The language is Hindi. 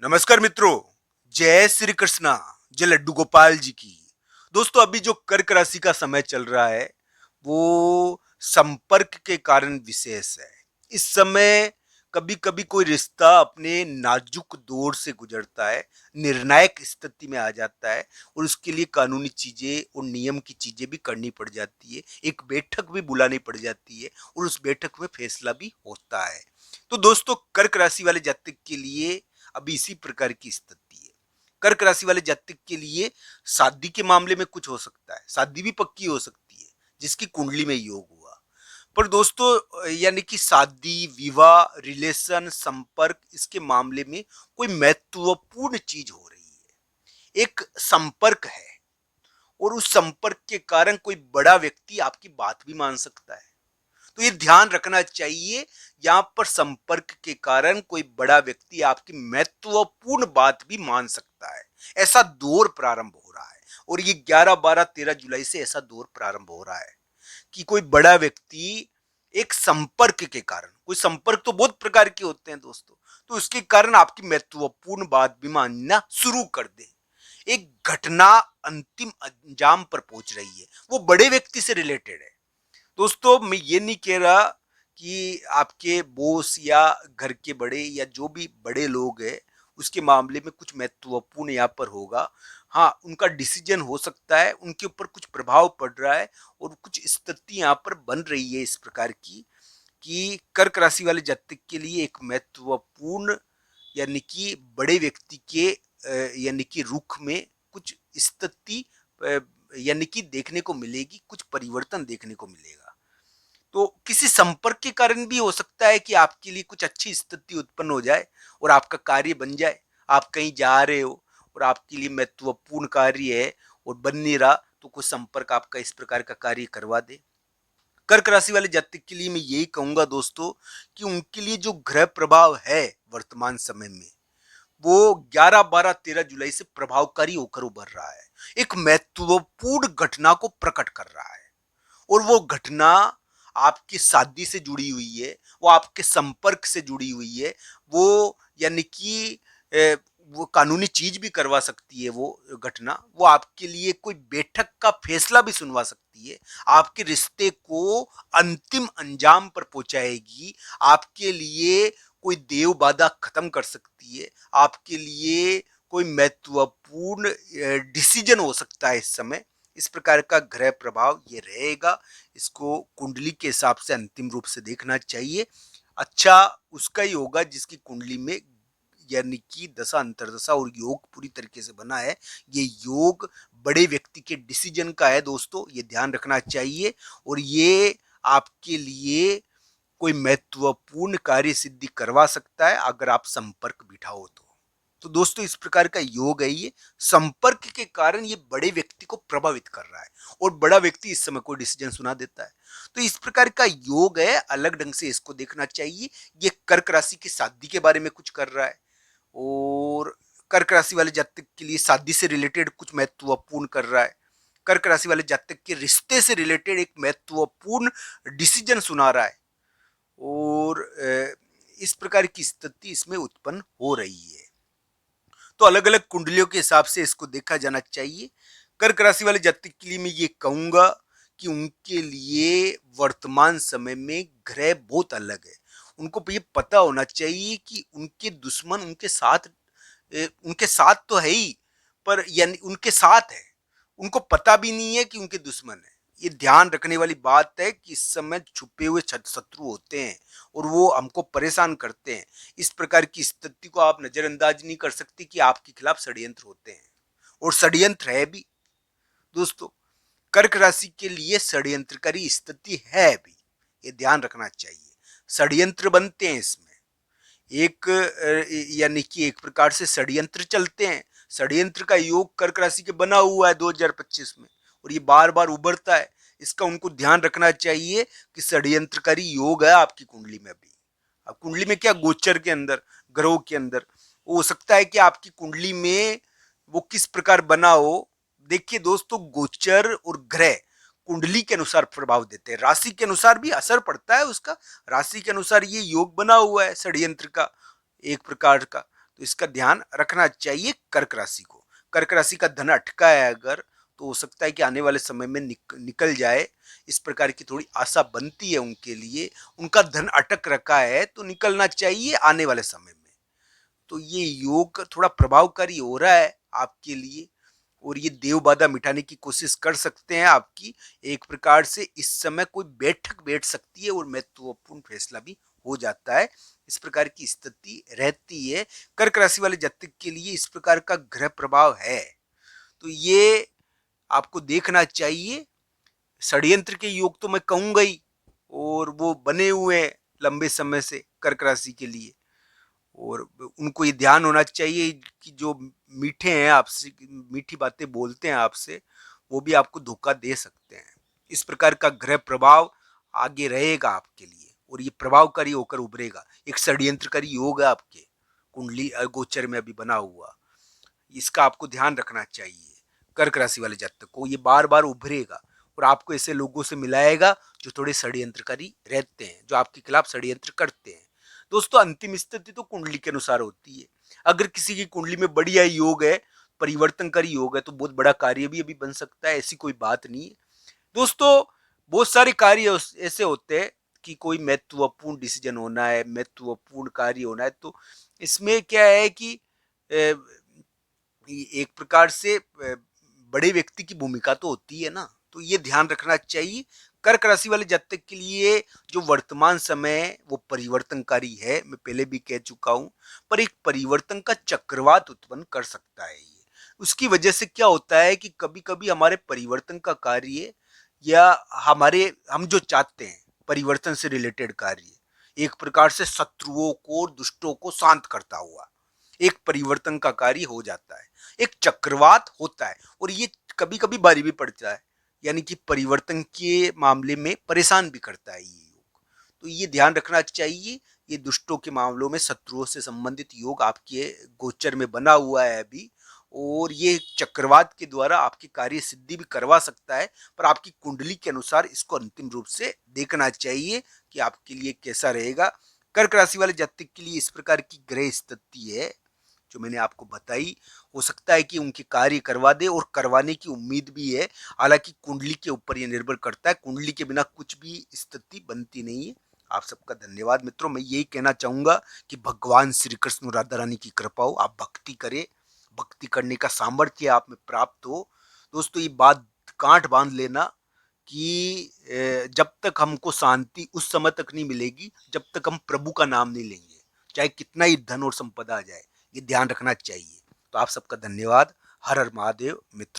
नमस्कार मित्रों, जय श्री कृष्णा, जय लड्डू गोपाल जी की। दोस्तों, अभी जो कर्क राशि का समय चल रहा है वो संपर्क के कारण विशेष है। इस समय कभी कभी कोई रिश्ता अपने नाजुक दौर से गुजरता है, निर्णायक स्थिति में आ जाता है और उसके लिए कानूनी चीजें और नियम की चीजें भी करनी पड़ जाती है, एक बैठक भी बुलानी पड़ जाती है और उस बैठक में फैसला भी होता है। तो दोस्तों, कर्क राशि वाले जातक के लिए अभी इसी प्रकार की स्थिति है। कर्क राशि वाले जातक के लिए शादी के मामले में कुछ हो सकता है, शादी भी पक्की हो सकती है जिसकी कुंडली में योग हुआ। पर दोस्तों, यानी कि शादी, विवाह, रिलेशन, संपर्क, इसके मामले में कोई महत्वपूर्ण चीज हो रही है, एक संपर्क है और उस संपर्क के कारण कोई बड़ा व्यक्ति आपकी बात भी मान सकता है। तो ये ध्यान रखना चाहिए, यहां पर संपर्क के कारण कोई बड़ा व्यक्ति आपकी महत्वपूर्ण बात भी मान सकता है। ऐसा दौर प्रारंभ हो रहा है और ये 11, 12, 13 जुलाई से ऐसा दौर प्रारंभ हो रहा है कि कोई बड़ा व्यक्ति एक संपर्क के कारण, कोई संपर्क तो बहुत प्रकार के होते हैं दोस्तों, तो उसके कारण आपकी महत्वपूर्ण बात भी मानना शुरू कर दे। एक घटना अंतिम अंजाम पर पहुंच रही है, वो बड़े व्यक्ति से रिलेटेड है। दोस्तों, मैं ये नहीं कह रहा कि आपके बॉस या घर के बड़े या जो भी बड़े लोग हैं उसके मामले में कुछ महत्वपूर्ण यहाँ पर होगा। हाँ, उनका डिसीजन हो सकता है, उनके ऊपर कुछ प्रभाव पड़ रहा है और कुछ स्थिति यहाँ पर बन रही है इस प्रकार की कि कर्क राशि वाले जातक के लिए एक महत्वपूर्ण, यानी कि बड़े व्यक्ति के यानी कि रुख में कुछ स्थिति यानी कि देखने को मिलेगी, कुछ परिवर्तन देखने को मिलेगा। तो किसी संपर्क के कारण भी हो सकता है कि आपके लिए कुछ अच्छी स्थिति उत्पन्न हो जाए और आपका कार्य बन जाए। आप कहीं जा रहे हो और आपके लिए महत्वपूर्ण कार्य है और बन नहीं रहा, तो कुछ संपर्क आपका इस प्रकार का कार्य करवा दे। कर्क राशि वाले जातक के लिए मैं यही कहूंगा दोस्तों कि उनके लिए जो ग्रह प्रभाव है वर्तमान समय में, वो 11, 12, 13 जुलाई से प्रभावकारी होकर उभर रहा है, एक महत्वपूर्ण घटना को प्रकट कर रहा है। और वो घटना आपकी शादी से जुड़ी हुई है, वो आपके संपर्क से जुड़ी हुई है, वो यानी कि वो कानूनी चीज भी करवा सकती है। वो घटना वो आपके लिए कोई बैठक का फैसला भी सुनवा सकती है, आपके रिश्ते को अंतिम अंजाम पर पहुंचाएगी, आपके लिए कोई देव बाधा खत्म कर सकती है, आपके लिए कोई महत्वपूर्ण डिसीजन हो सकता है इस समय। इस प्रकार का ग्रह प्रभाव ये रहेगा। इसको कुंडली के हिसाब से अंतिम रूप से देखना चाहिए। अच्छा उसका ही होगा जिसकी कुंडली में यानी कि दशा अंतरदशा और योग पूरी तरीके से बना है। ये योग बड़े व्यक्ति के डिसीजन का है दोस्तों, ये ध्यान रखना चाहिए और ये आपके लिए कोई महत्वपूर्ण कार्य सिद्धि करवा सकता है अगर आप संपर्क बिठाओ तो दोस्तों, इस प्रकार का योग है ये। संपर्क के कारण ये बड़े व्यक्ति को प्रभावित कर रहा है और बड़ा व्यक्ति इस समय कोई डिसीजन सुना देता है। तो इस प्रकार का योग है, अलग ढंग से इसको देखना चाहिए। ये कर्क राशि की शादी के बारे में कुछ कर रहा है और कर्क राशि वाले जातक के लिए शादी से रिलेटेड कुछ महत्वपूर्ण कर रहा है। कर्क राशि वाले जातक के रिश्ते से रिलेटेड एक महत्वपूर्ण डिसीजन सुना रहा है और इस प्रकार की स्थिति इसमें उत्पन्न हो रही है। तो अलग अलग कुंडलियों के हिसाब से इसको देखा जाना चाहिए। कर्क राशि वाले जातक के लिए मैं ये कहूंगा कि उनके लिए वर्तमान समय में ग्रह बहुत अलग है। उनको ये पता होना चाहिए कि उनके दुश्मन उनके साथ तो है ही, पर यानी उनके साथ है, उनको पता भी नहीं है कि उनके दुश्मन है। ये ध्यान रखने वाली बात है कि इस समय छुपे हुए शत्रु होते हैं और वो हमको परेशान करते हैं। इस प्रकार की स्थिति को आप नजरअंदाज नहीं कर सकते कि आपके खिलाफ षड्यंत्र होते हैं और षड्यंत्र है भी दोस्तों। कर्क राशि के लिए षड्यंत्रकारी स्थिति है भी, ये ध्यान रखना चाहिए। षड्यंत्र बनते हैं इसमें, एक यानी कि एक प्रकार से षड्यंत्र चलते हैं। षड्यंत्र का योग कर्क राशि के बना हुआ है 2025 में और ये बार बार उभरता है। इसका उनको ध्यान रखना चाहिए कि षड्यंत्रकारी योग है आपकी कुंडली में भी। अब कुंडली में क्या, गोचर के अंदर, ग्रहों के अंदर हो सकता है कि आपकी कुंडली में वो किस प्रकार बना हो। देखिए दोस्तों, गोचर और ग्रह कुंडली के अनुसार प्रभाव देते हैं, राशि के अनुसार भी असर पड़ता है उसका। राशि के अनुसार ये योग बना हुआ है षड्यंत्र का एक प्रकार का, तो इसका ध्यान रखना चाहिए कर्क राशि को। कर्क राशि का धन अटका है अगर, तो हो सकता है कि आने वाले समय में निकल जाए। इस प्रकार की थोड़ी आशा बनती है उनके लिए। उनका धन अटक रखा है तो निकलना चाहिए आने वाले समय में। तो ये योग थोड़ा प्रभावकारी हो रहा है आपके लिए, और ये देव बाधा मिटाने की कोशिश कर सकते हैं आपकी। एक प्रकार से इस समय कोई बैठक बैठ सकती है और महत्वपूर्ण फैसला भी हो जाता है। इस प्रकार की स्थिति रहती है। कर्क राशि वाले जातक के लिए इस प्रकार का ग्रह प्रभाव है, तो ये आपको देखना चाहिए। षड्यंत्र के योग तो मैं कहूंगा ही, और वो बने हुए हैं लंबे समय से कर्क राशि के लिए। और उनको ये ध्यान होना चाहिए कि जो मीठे हैं आपसे, मीठी बातें बोलते हैं आपसे, वो भी आपको धोखा दे सकते हैं। इस प्रकार का ग्रह प्रभाव आगे रहेगा आपके लिए, और ये प्रभावकारी होकर उभरेगा। एक षड्यंत्रकारी योग है आपके कुंडली गोचर में अभी बना हुआ, इसका आपको ध्यान रखना चाहिए। कर्क राशि वाले जातक को ये बार बार उभरेगा, और आपको ऐसे लोगों से मिलाएगा जो थोड़े षड्यंत्रकारी रहते हैं, जो आपके खिलाफ षड्यंत्र करते हैं। दोस्तों, अंतिम स्थिति तो कुंडली के अनुसार होती है। अगर किसी की कुंडली में बढ़िया योग है, परिवर्तनकारी योग है, तो बहुत बड़ा कार्य भी अभी बन सकता है, ऐसी कोई बात नहीं है। दोस्तों, बहुत सारे कार्य ऐसे होते हैं कि कोई महत्वपूर्ण डिसीजन होना है, महत्वपूर्ण कार्य होना है, तो इसमें क्या है कि एक प्रकार से बड़े व्यक्ति की भूमिका तो होती है ना, तो ये ध्यान रखना चाहिए। कर्क राशि वाले जातक के लिए जो वर्तमान समय है वो परिवर्तनकारी है, मैं पहले भी कह चुका हूं, पर एक परिवर्तन का चक्रवात उत्पन्न कर सकता है ये। उसकी वजह से क्या होता है कि कभी कभी हमारे परिवर्तन का कार्य, या हम जो चाहते हैं परिवर्तन से रिलेटेड कार्य, एक प्रकार से शत्रुओं को, दुष्टों को शांत करता हुआ एक परिवर्तन का कार्य हो जाता है। एक चक्रवात होता है, और ये कभी कभी भारी भी पड़ता है, यानी कि परिवर्तन के मामले में परेशान भी करता है ये योग। तो ये ध्यान रखना चाहिए। ये दुष्टों के मामलों में शत्रुओं से संबंधित योग आपके गोचर में बना हुआ है अभी, और ये चक्रवात के द्वारा आपकी कार्य सिद्धि भी करवा सकता है, पर आपकी कुंडली के अनुसार इसको अंतिम रूप से देखना चाहिए कि आपके लिए कैसा रहेगा। कर्क राशि वाले जातक के लिए इस प्रकार की ग्रह स्थिति है जो मैंने आपको बताई। हो सकता है कि उनके कार्य करवा दे, और करवाने की उम्मीद भी है। हालांकि कुंडली के ऊपर यह निर्भर करता है, कुंडली के बिना कुछ भी स्थिति बनती नहीं है। आप सबका धन्यवाद मित्रों। मैं यही कहना चाहूंगा कि भगवान श्री कृष्ण राधा रानी की कृपा हो, आप भक्ति करें, भक्ति करने का सामर्थ्य आप में प्राप्त हो। दोस्तों, ये बात गांठ बांध लेना कि जब तक हमको शांति उस समय तक नहीं मिलेगी जब तक हम प्रभु का नाम नहीं लेंगे, चाहे कितना ही धन और संपदा आ जाए। ये ध्यान रखना चाहिए। तो आप सबका धन्यवाद। हर हर महादेव मित्र।